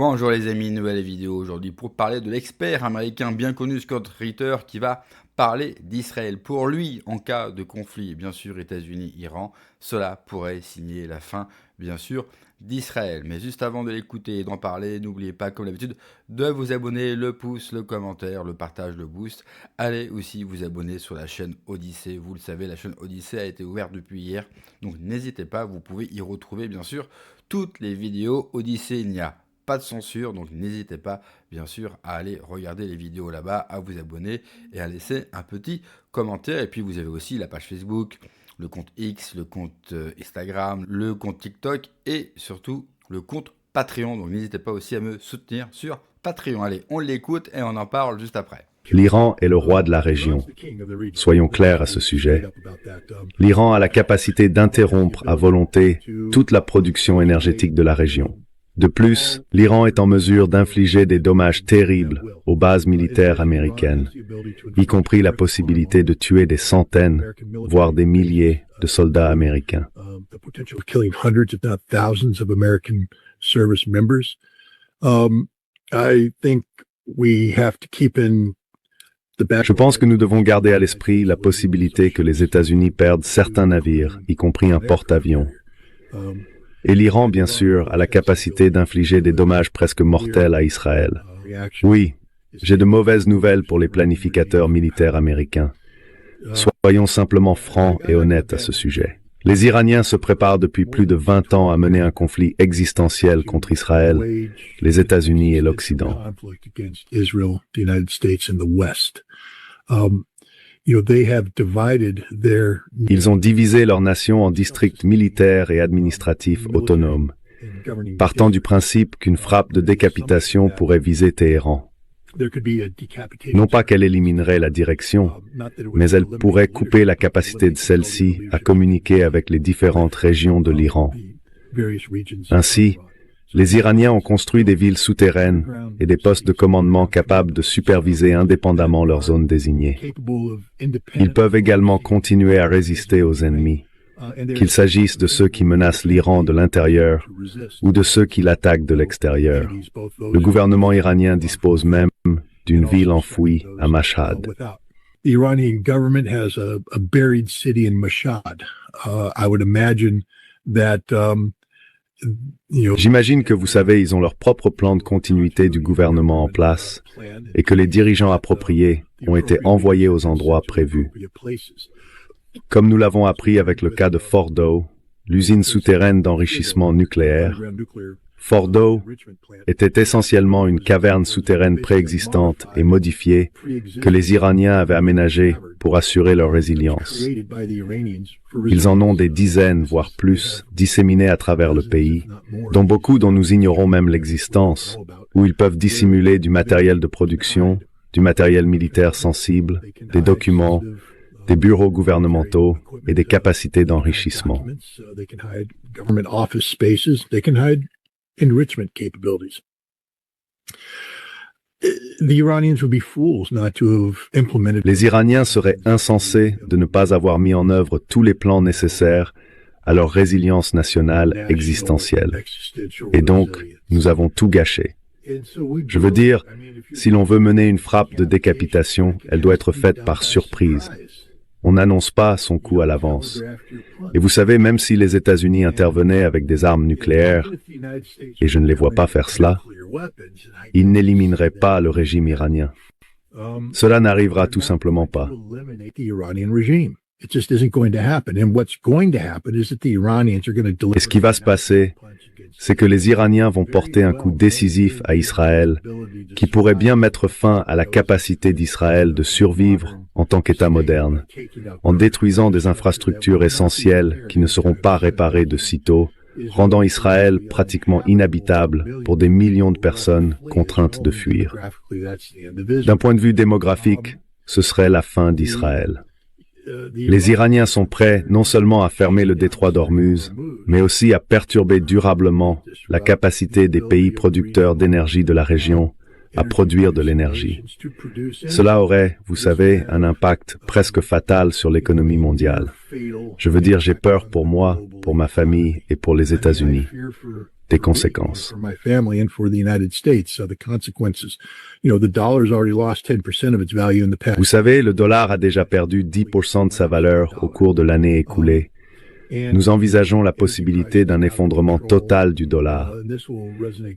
Bonjour les amis, nouvelle vidéo aujourd'hui pour parler de l'expert américain bien connu Scott Ritter qui va parler d'Israël. Pour lui, en cas de conflit, bien sûr, États-Unis-Iran, cela pourrait signer la fin, bien sûr, d'Israël. Mais juste avant de l'écouter et d'en parler, n'oubliez pas, comme d'habitude, de vous abonner, le pouce, le commentaire, le partage, le boost. Allez aussi vous abonner sur la chaîne Odyssée. Vous le savez, la chaîne Odyssée a été ouverte depuis hier, donc n'hésitez pas, vous pouvez y retrouver, bien sûr, toutes les vidéos Odyssée. Il n'y a pas de censure, donc n'hésitez pas bien sûr à aller regarder les vidéos là-bas, à vous abonner et à laisser un petit commentaire. Et puis vous avez aussi la page Facebook, le compte X, le compte Instagram, le compte TikTok et surtout le compte Patreon. Donc n'hésitez pas aussi à me soutenir sur Patreon. Allez, on l'écoute et on en parle juste après. L'Iran est le roi de la région. Soyons clairs à ce sujet. L'Iran a la capacité d'interrompre à volonté toute la production énergétique de la région. De plus, l'Iran est en mesure d'infliger des dommages terribles aux bases militaires américaines, y compris la possibilité de tuer des centaines, voire des milliers de soldats américains. Je pense que nous devons garder à l'esprit la possibilité que les États-Unis perdent certains navires, y compris un porte-avions. Et l'Iran, bien sûr, a la capacité d'infliger des dommages presque mortels à Israël. Oui, j'ai de mauvaises nouvelles pour les planificateurs militaires américains. Soyons simplement francs et honnêtes à ce sujet. Les Iraniens se préparent depuis plus de 20 ans à mener un conflit existentiel contre Israël, les États-Unis et l'Occident. Ils ont divisé leur nation en districts militaires et administratifs autonomes, partant du principe qu'une frappe de décapitation pourrait viser Téhéran. Non pas qu'elle éliminerait la direction, mais elle pourrait couper la capacité de celle-ci à communiquer avec les différentes régions de l'Iran. Ainsi, les Iraniens ont construit des villes souterraines et des postes de commandement capables de superviser indépendamment leurs zones désignées. Ils peuvent également continuer à résister aux ennemis, qu'il s'agisse de ceux qui menacent l'Iran de l'intérieur ou de ceux qui l'attaquent de l'extérieur. Le gouvernement iranien dispose même d'une ville enfouie à Mashhad. The Iranian government has a buried city in Mashhad. I would imagine that J'imagine que vous savez, ils ont leur propre plan de continuité du gouvernement en place et que les dirigeants appropriés ont été envoyés aux endroits prévus. Comme nous l'avons appris avec le cas de Fordow, l'usine souterraine d'enrichissement nucléaire, Fordow était essentiellement une caverne souterraine préexistante et modifiée que les Iraniens avaient aménagée pour assurer leur résilience. Ils en ont des dizaines, voire plus, disséminés à travers le pays, dont beaucoup dont nous ignorons même l'existence, où ils peuvent dissimuler du matériel de production, du matériel militaire sensible, des documents, des bureaux gouvernementaux et des capacités d'enrichissement. Enrichment capabilities. The Iranians would be fools not to have implemented. Les Iraniens seraient insensés de ne pas avoir mis en œuvre tous les plans nécessaires à leur résilience nationale existentielle. Et donc, nous avons tout gâché. Je veux dire, si l'on veut mener une frappe de décapitation, elle doit être faite par surprise. On n'annonce pas son coup à l'avance. Et vous savez, même si les États-Unis intervenaient avec des armes nucléaires, et je ne les vois pas faire cela, ils n'élimineraient pas le régime iranien. Cela n'arrivera tout simplement pas. It just isn't going to happen. And what's going to happen is that the Iranians are going to deliver. Et ce qui va se passer, c'est que les Iraniens vont porter un coup décisif à Israël, qui pourrait bien mettre fin à la capacité d'Israël de survivre en tant qu'État moderne, en détruisant des infrastructures essentielles qui ne seront pas réparées de sitôt, rendant Israël pratiquement inhabitable pour des millions de personnes contraintes de fuir. D'un point de vue démographique, ce serait la fin d'Israël. Les Iraniens sont prêts non seulement à fermer le détroit d'Ormuz, mais aussi à perturber durablement la capacité des pays producteurs d'énergie de la région à produire de l'énergie. Cela aurait, vous savez, un impact presque fatal sur l'économie mondiale. Je veux dire, j'ai peur pour moi, pour ma famille et pour les États-Unis des conséquences. Vous savez, le dollar a déjà perdu 10% de sa valeur au cours de l'année écoulée. Nous envisageons la possibilité d'un effondrement total du dollar.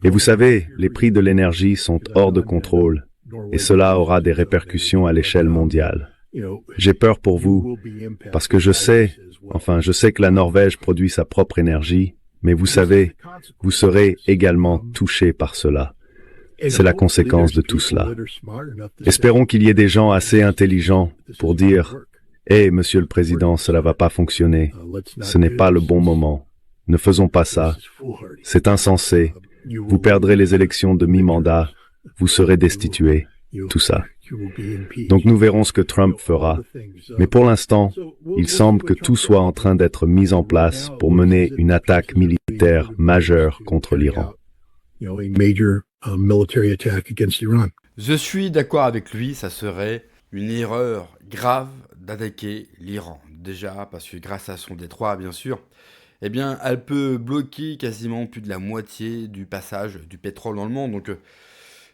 Et vous savez, les prix de l'énergie sont hors de contrôle et cela aura des répercussions à l'échelle mondiale. J'ai peur pour vous parce que je sais que la Norvège produit sa propre énergie, mais vous savez, vous serez également touchés par cela. C'est la conséquence de tout cela. Espérons qu'il y ait des gens assez intelligents pour dire « Hé, Monsieur le Président, cela va pas fonctionner. Ce n'est pas le bon moment. Ne faisons pas ça. C'est insensé. Vous perdrez les élections de mi-mandat. Vous serez destitué. » Tout ça. Donc nous verrons ce que Trump fera. Mais pour l'instant, il semble que tout soit en train d'être mis en place pour mener une attaque militaire majeure contre l'Iran. Je suis d'accord avec lui, ça serait une erreur grave d'attaquer l'Iran. Déjà, parce que grâce à son détroit, bien sûr, eh bien, elle peut bloquer quasiment plus de la moitié du passage du pétrole dans le monde. Donc,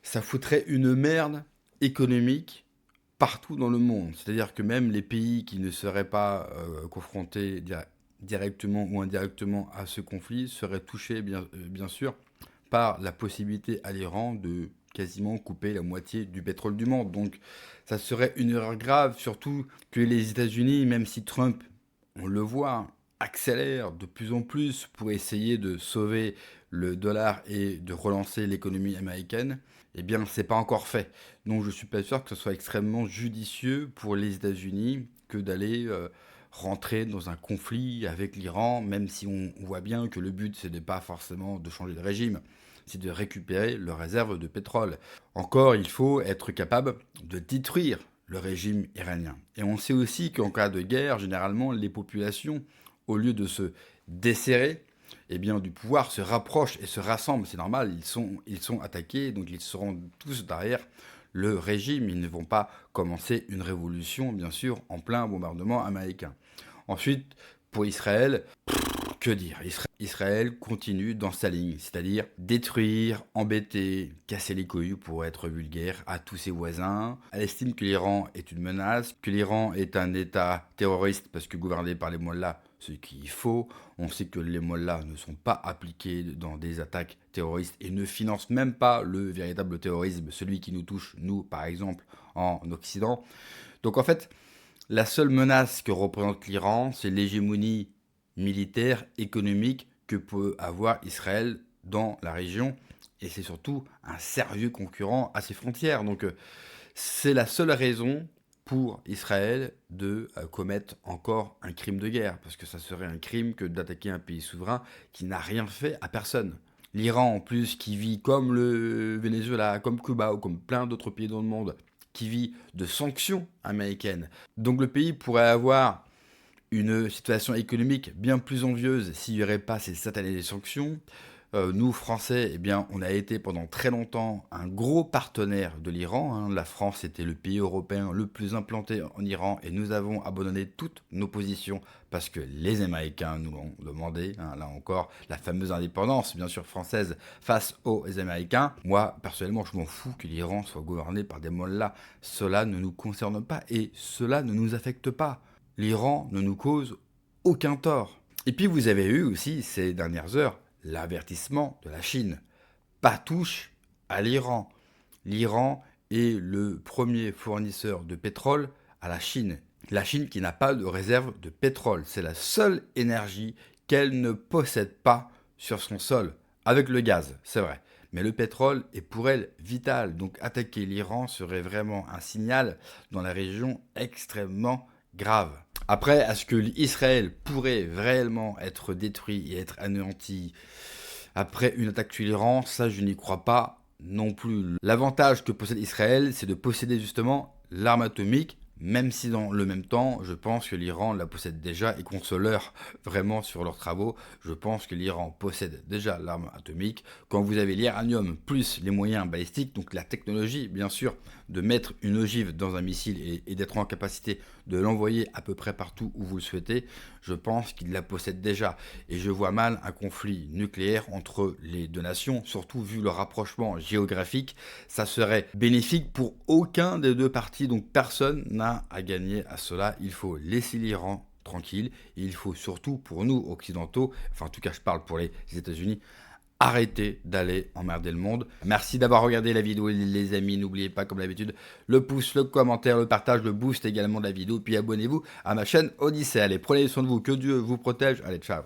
ça foutrait une merde économique partout dans le monde. C'est-à-dire que même les pays qui ne seraient pas confrontés directement ou indirectement à ce conflit seraient touchés, bien sûr, par la possibilité à l'Iran de quasiment couper la moitié du pétrole du monde. Donc ça serait une erreur grave, surtout que les États-Unis, même si Trump, on le voit, accélère de plus en plus pour essayer de sauver le dollar et de relancer l'économie américaine, eh bien c'est pas encore fait. Donc je suis pas sûr que ce soit extrêmement judicieux pour les États-Unis que d'aller rentrer dans un conflit avec l'Iran, même si on voit bien que le but c'est pas forcément de changer de régime, c'est de récupérer leurs réserves de pétrole. Encore, il faut être capable de détruire le régime iranien. Et on sait aussi qu'en cas de guerre, généralement, les populations, au lieu de se desserrer, eh bien, du pouvoir se rapprochent et se rassemblent. C'est normal, ils sont attaqués, donc ils seront tous derrière le régime. Ils ne vont pas commencer une révolution, bien sûr, en plein bombardement américain. Ensuite, pour Israël, que dire ? Israël continue dans sa ligne, c'est-à-dire détruire, embêter, casser les couilles pour être vulgaire à tous ses voisins. Elle estime que l'Iran est une menace, que l'Iran est un État terroriste parce que gouverné par les mollahs, ce qu'il faut. On sait que les mollahs ne sont pas appliqués dans des attaques terroristes et ne financent même pas le véritable terrorisme, celui qui nous touche, nous, par exemple, en Occident. Donc en fait, la seule menace que représente l'Iran, c'est l'hégémonie militaire, économique que peut avoir Israël dans la région. Et c'est surtout un sérieux concurrent à ses frontières. Donc c'est la seule raison pour Israël de commettre encore un crime de guerre. Parce que ça serait un crime que d'attaquer un pays souverain qui n'a rien fait à personne. L'Iran, en plus, qui vit comme le Venezuela, comme Cuba ou comme plein d'autres pays dans le monde, qui vit de sanctions américaines. Donc le pays pourrait avoir une situation économique bien plus envieuse s'il n'y aurait pas ces satanées sanctions. Nous, Français, eh bien, on a été pendant très longtemps un gros partenaire de l'Iran. La France était le pays européen le plus implanté en Iran et nous avons abandonné toutes nos positions parce que les Américains nous l'ont demandé. Là encore, la fameuse indépendance, bien sûr, française face aux Américains. Moi, personnellement, je m'en fous que l'Iran soit gouverné par des mollahs. Cela ne nous concerne pas et cela ne nous affecte pas. L'Iran ne nous cause aucun tort. Et puis vous avez eu aussi ces dernières heures l'avertissement de la Chine. Pas touche à l'Iran. L'Iran est le premier fournisseur de pétrole à la Chine. La Chine qui n'a pas de réserve de pétrole. C'est la seule énergie qu'elle ne possède pas sur son sol. Avec le gaz, c'est vrai. Mais le pétrole est pour elle vital. Donc attaquer l'Iran serait vraiment un signal dans la région extrêmement grave. Après, est-ce que Israël pourrait réellement être détruit et être anéanti après une attaque sur l'Iran? Ça, je n'y crois pas non plus. L'avantage que possède Israël, c'est de posséder justement l'arme atomique, même si dans le même temps, je pense que l'Iran la possède déjà et qu'on se leurre vraiment sur leurs travaux. Je pense que l'Iran possède déjà l'arme atomique. Quand vous avez l'uranium plus les moyens balistiques, donc la technologie, bien sûr, de mettre une ogive dans un missile et d'être en capacité de l'envoyer à peu près partout où vous le souhaitez, je pense qu'il la possède déjà. Et je vois mal un conflit nucléaire entre les deux nations, surtout vu le rapprochement géographique. Ça serait bénéfique pour aucun des deux parties, donc personne n'a à gagner à cela. Il faut laisser l'Iran tranquille. Et il faut surtout, pour nous occidentaux, enfin en tout cas je parle pour les États-Unis, arrêtez d'aller emmerder le monde. Merci d'avoir regardé la vidéo les amis. N'oubliez pas comme d'habitude le pouce, le commentaire, le partage, le boost également de la vidéo. Puis abonnez-vous à ma chaîne Odyssée. Allez, prenez soin de vous. Que Dieu vous protège. Allez, ciao.